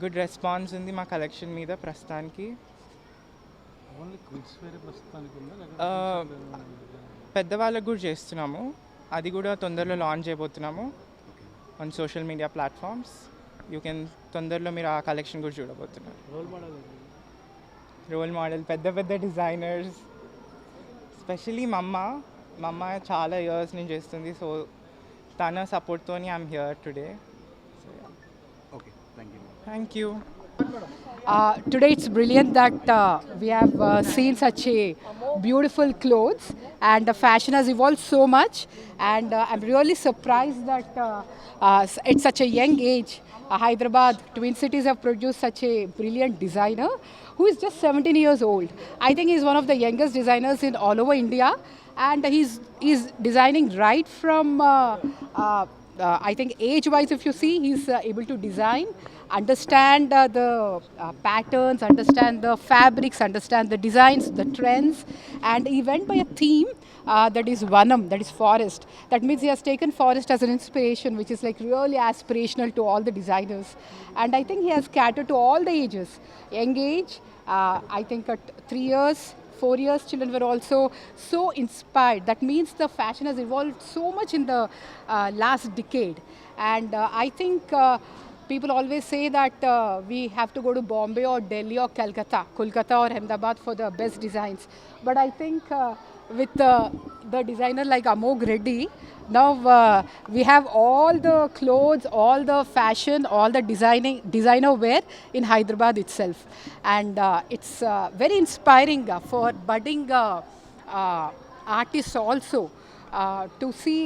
Good response ఉంది మా collection మీద ప్రస్తుతానికి. ఓన్లీ కిడ్స్ వేరే ప్రస్తుతానికి ఉందా Uh, పెద్దవాళ్ళకు కూడా చేస్తున్నాము, అది కూడా తొందరలో లాంచ్ చేయబోతున్నాము on social media platforms. You can తొందరలో మీరు ఆ కలెక్షన్ కూడా చూడబోతున్నారు. రోల్ మోడల్ పెద్ద పెద్ద డిజైనర్స్, స్పెషలీ మా అమ్మ చాలా ఇయర్స్ నుంచి చేస్తుంది. సో తన సపోర్ట్తోని I'm here today. Okay thank you. Today it's brilliant that we have seen such a beautiful clothes, and the fashion has evolved so much, and I'm really surprised that at such a young age Hyderabad Twin Cities have produced such a brilliant designer who is just 17 years old. I think he's one of the youngest designers in all over India, and he's designing right from I think age-wise, if you see, he's able to design, understand the patterns, understand the fabrics, understand the designs, the trends, and he went by a theme that is Vanam, that is forest. That means he has taken forest as an inspiration, which is like really aspirational to all the designers. And I think he has catered to all the ages. Young age, I think at 3 years, 4 years, children were also so inspired. That means the fashion has evolved so much in the last decade. And I think people always say that we have to go to Bombay or Delhi or Kolkata or Ahmedabad for the best designs. But I think with the designer like Amog Reddy, now we have all the clothes, all the fashion, all the designer wear in Hyderabad itself. And it's very inspiring for budding artists also to see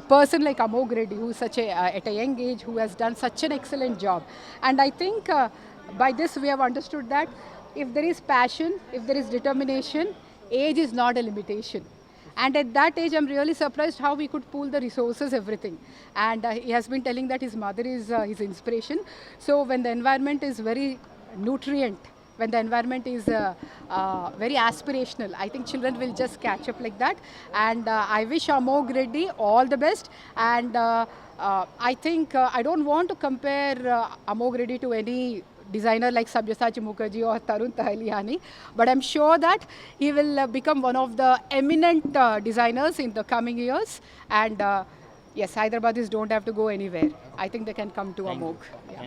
a person like Amog Reddy, who is such a at a young age, who has done such an excellent job. And I think by this we have understood that if there is passion, if there is determination, age is not a limitation. And at that age, I'm really surprised how we could pool the resources, everything. And he has been telling that his mother is his inspiration. So when the environment is very nutrient, when the environment is very aspirational, I think children will just catch up like that. And I wish Amog Reddy all the best. And I think I don't want to compare Amog Reddy to any designer like Sabyasachi Mukherjee or Tarun Tahiliani, but I'm sure that he will become one of the eminent designers in the coming years. And yes, Hyderabadis don't have to go anywhere. I think they can come to Amog. Yeah.